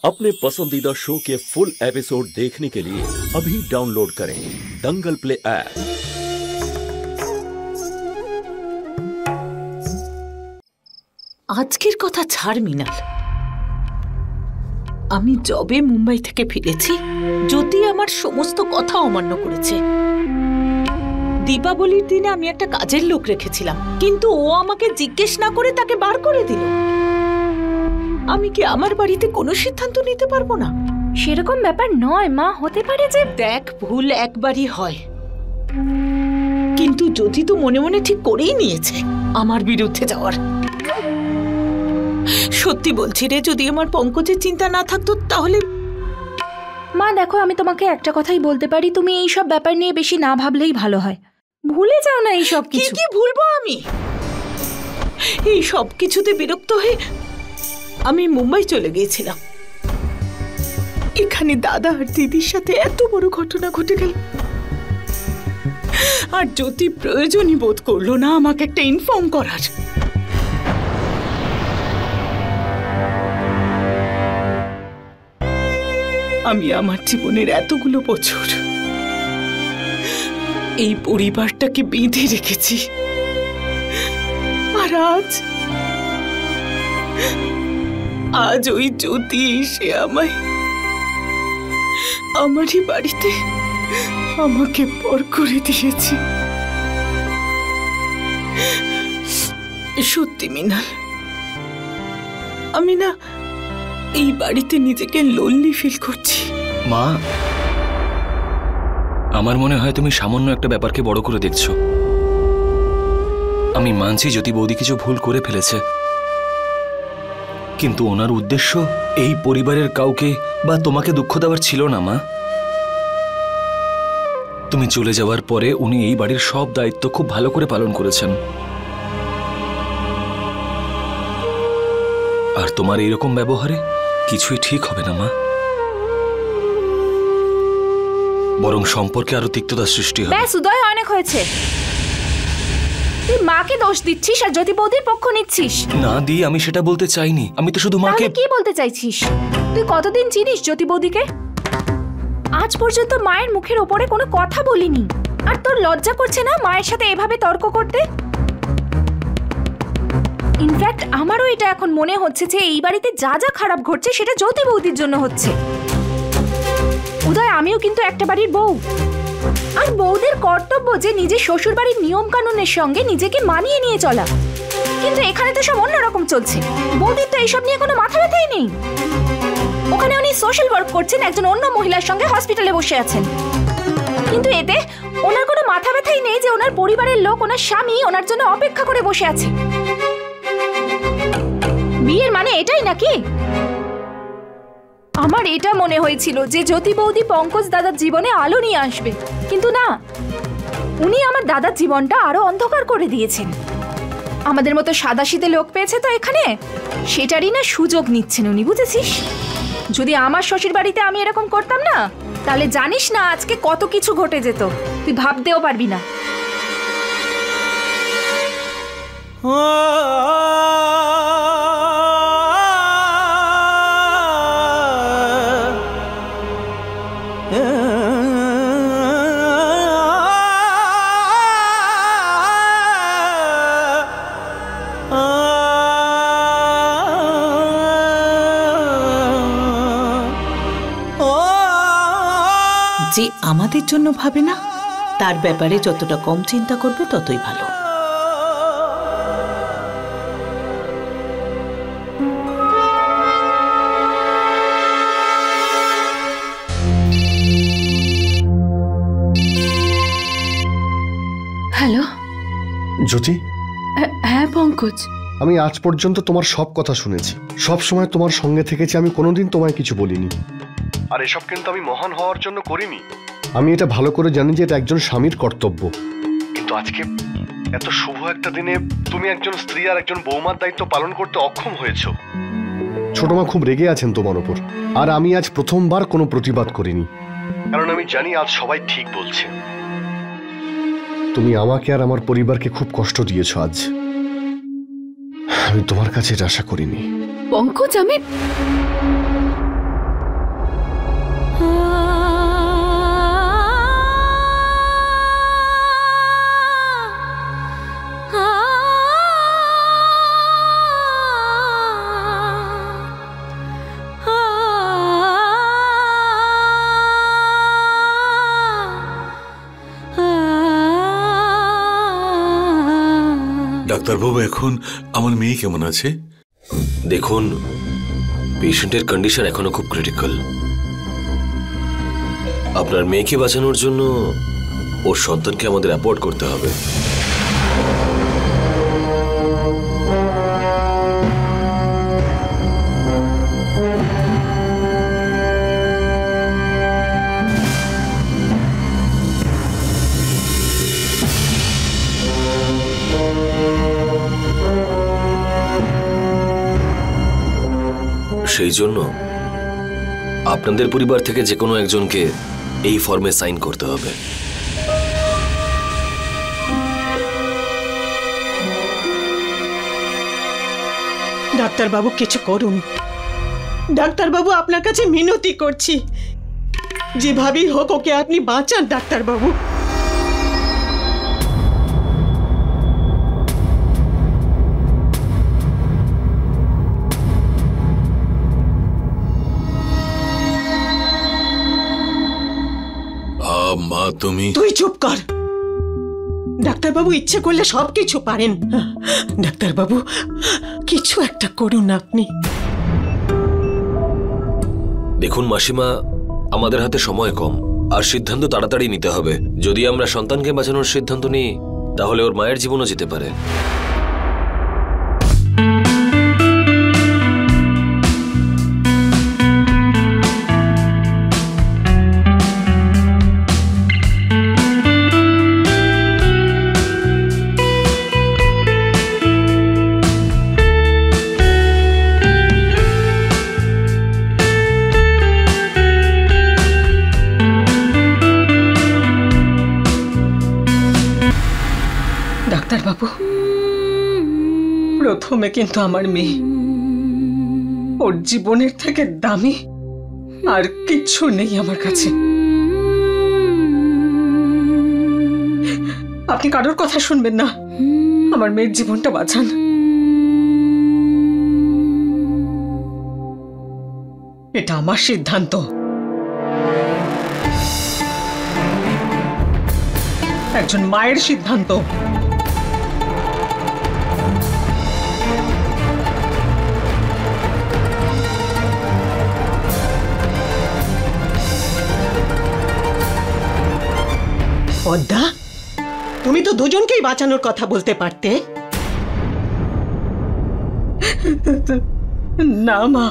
अपने पसंदीदा शो के फुल एपिसोड देखने के लिए अभी डाउनलोड करें दंगल प्ले ऐप। আজকের কথা ছাড় মিনাল, আমি যবে মুম্বাই থেকে ফিরেছি জ্যোতি আমার সমস্ত কথা অমান্য করেছে। দীপাবলির দিনে আমি একটা কাজের লোক রেখেছিলাম, কিন্তু ও আমাকে জিজ্ঞেস না করে তাকে বার করে দিল। আমি কি আমার বাড়িতে কোনো সিদ্ধান্ত নিতে পারবো না? সেরকম ব্যাপার নয় মা, হতে পারে যে দেখ, ভুল একবারই হয়, কিন্তু জ্যোতি তো মনে মনে ঠিক করেই নিয়েছে আমার বিরুদ্ধে যাওয়ার। সত্যি বলছি রে, যদি আমার পঙ্কজের চিন্তা না থাকতো তাহলে। মা দেখো, আমি তোমাকে একটা কথাই বলতে পারি, তুমি এই সব ব্যাপার নিয়ে বেশি না ভাবলেই ভালো হয়। ভুলে যাও না এই সব কিছু। কি ভুলবো আমি? এই সব কিছুতে বিরক্ত হয়ে আমি মুম্বাই চলে গিয়েছিলাম। এখানে দাদা আর দিদির সাথে এত বড় ঘটনা ঘটে গেল, আর জ্যোতি প্রয়োজনই বোধ করলো না আমাকে একটা ইনফর্ম করার। আমি আমার জীবনের এতগুলো বছর এই পরিবারটাকে বেঁধে রেখেছি, আর আজ ওই জ্যোতি এসে আমারই বাড়িতে আমাকে পর করে দিয়েছে। সত্যি মিনাল, আমি না এই বাড়িতে নিজেকে লোনলি ফিল করছি। মা, আমার মনে হয় তুমি সামান্য একটা ব্যাপারকে বড় করে দেখছো। আমি মানছি জ্যোতি বৌদি কিছু ভুল করে ফেলেছে, কিন্তু ওনার উদ্দেশ্য এই পরিবারের কাউকে বা তোমাকে দুঃখ দেওয়ার ছিল না। মা, তুমি চলে যাওয়ার পরে উনি এই বাড়ির সব দায়িত্ব খুব ভালো করে পালন করেছেন, আর তোমার এইরকম ব্যবহারে কিছুই ঠিক হবে না মা, বরং সম্পর্কে আরো তিক্ততা সৃষ্টি হবে। ব্যাস, উদয় অনেক হয়েছে। তুই মাকে দোষ দিচ্ছিস আর জ্যোতি বৌদির পক্ষ নিচ্ছিস। না দি, আমি সেটা বলতে চাইনি। আমি তো শুধু মাকে। কি বলতে চাইছিস? তুই কতদিন চিনিস জ্যোতি বৌদিকে? আজ পর্যন্ত মায়ের মুখের ওপরে কোনো কথা বলিনি, আর তোর লজ্জা করছে না মায়ের সাথে এভাবে তর্ক করতে? ইনফ্যাক্ট আমারও এটা এখন মনে হচ্ছে যে এই বাড়িতে যা যা খারাপ ঘটছে সেটা জ্যোতি বৌদির জন্য হচ্ছে। উদয়, আমিও কিন্তু একটা বাড়ির বউ, আর বউদের কর্তব্য যে নিজের শ্বশুর বাড়ির নিয়ম কানুনের সঙ্গে নিজেকে মানিয়ে নিয়ে চলা। কিন্তু এখানে তো সব অন্যরকম চলছে। বৌদির তো এইসব নিয়ে কোনো মাথা ব্যথাই নেই। ওখানে উনি সোশ্যাল ওয়ার্ক করছেন, একজন অন্য মহিলার সঙ্গে হসপিটালে বসে আছেন, কিন্তু এতে ওনার কোনো মাথা ব্যথাই নেই যে ওনার পরিবারের লোক, ওনার স্বামী ওনার জন্য অপেক্ষা করে বসে আছে। বিয়ের মানে এটাই নাকি? আমার এটা মনে হয়েছিল যে জ্যোতি বৌদি পঙ্কজ দাদার জীবনে আলো নিয়ে আসবে, কিন্তু না, উনি আমার দাদার জীবনটা আরো অন্ধকার করে দিয়েছেন। আমাদের মতো সাদাসিধে লোক পেয়েছে তো এখানে, সেটারই না সুযোগ নিচ্ছেন উনি, বুঝেছিস? যদি আমার শ্বশুর বাড়িতে আমি এরকম করতাম না, তাহলে জানিস না আজকে কত কিছু ঘটে যেত, তুই ভাবতেও পারবি না। যে আমাদের জন্য ভাবে না, তার ব্যাপারে যতটা কম চিন্তা করবে ততই ভালো। হ্যালো জ্যোতি। হ্যাঁ পঙ্কজ, আমি আজ পর্যন্ত তোমার সব কথা শুনেছি, সব সময় তোমার সঙ্গে থেকেছি, আমি কোনোদিন তোমায় কিছু বলিনি। আর এসব কিন্তু আমি মহান হওয়ার জন্য করিনি। আমি এটা ভালো করে জানি যে এটা একজন স্বামীর কর্তব্য, কিন্তু আজকে এত শুভ একটা দিনে তুমি একজন স্ত্রী আর একজন বৌমার দায়িত্ব পালন করতে অক্ষম হয়েছো। ছোট মা খুব রেগে আছেন তোমার ওপর, আর আমি আজ প্রথমবার কোনো প্রতিবাদ করিনি, কারণ আমি জানি আজ সবাই ঠিক বলছে। তুমি আমাকে আর আমার পরিবারকে খুব কষ্ট দিয়েছো আজ। আমি তোমার কাছে এটা আশা করিনি। পঙ্কজ, আমি ডাক্তারবাবু, এখন আমার মেয়ে কেমন আছে? দেখুন, পেশেন্টের কন্ডিশন এখনো খুব ক্রিটিক্যাল। আপনার মেয়েকে বাঁচানোর জন্য ওর সন্তানকে আমাদের অ্যাপোর্ট করতে হবে। সেই জন্য আপনাদের পরিবার থেকে যে কোনো একজনকে এই ফর্মে সাইন করতে হবে। ডাক্তারবাবু কিছু করুন। ডাক্তারবাবু আপনার কাছে মিনতি করছি, যেভাবেই হোক ওকে আপনি বাঁচান ডাক্তারবাবু। মা তুমি তুই চুপ কর। ডাক্তারবাবু ইচ্ছে করলে সবকিছু পারেন। ডাক্তারবাবু কিছু একটা করুন আপনি। দেখুন মাসিমা, আমাদের হাতে সময় কম আর সিদ্ধান্ত তাড়াতাড়ি নিতে হবে। যদি আমরা সন্তানকে বাঁচানোর সিদ্ধান্ত নিই তাহলে ওর মায়ের জীবনও যেতে পারে। ডাক্তারবাবু, প্রথমে কিন্তু আমার মেয়ে, ওর জীবনের থেকে দামি আর কিছু নেই আমার কাছে। আপনি কারোর কথা শুনবেন না, আমার মেয়ের জীবনটা বাঁচান। এটা আমার সিদ্ধান্ত। একজন মায়ের সিদ্ধান্ত। পদ্মা, তুমি তো দুজনকেই বাঁচানোর কথা বলতে পারতে। না মা,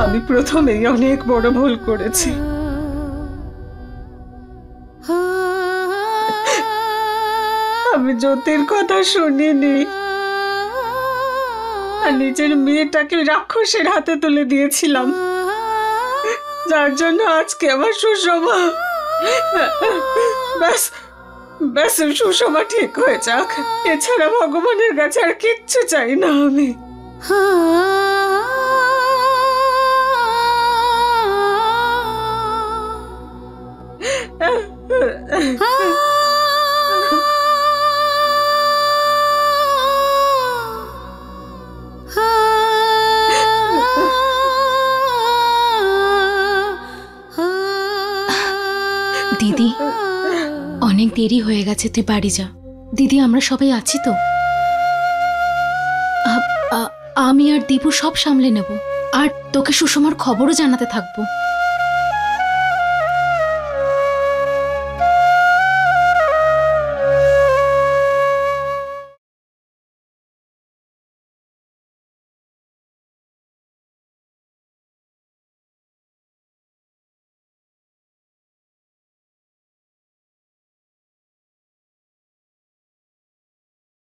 আমি প্রথমেই অনেক বড় ভুল করেছি। আমি জ্যোতির কথা শুনিনি আর নিজের মেয়েটাকে রাক্ষসের হাতে তুলে দিয়েছিলাম, যার জন্য আজকে আমার সুষমা। ব্যাস ব্যাস, সুষমা ঠিক হয়ে যাক, এছাড়া ভগবানের কাছে আর কিচ্ছু চাই না আমি। দিদি, অনেক দেরি হয়ে গেছে, তুই বাড়ি যা। দিদি, আমরা সবাই আছি তো? আমি আর দীপু সব সামলে নেব, আর তোকে সুষমার খবরও জানাতে থাকবো।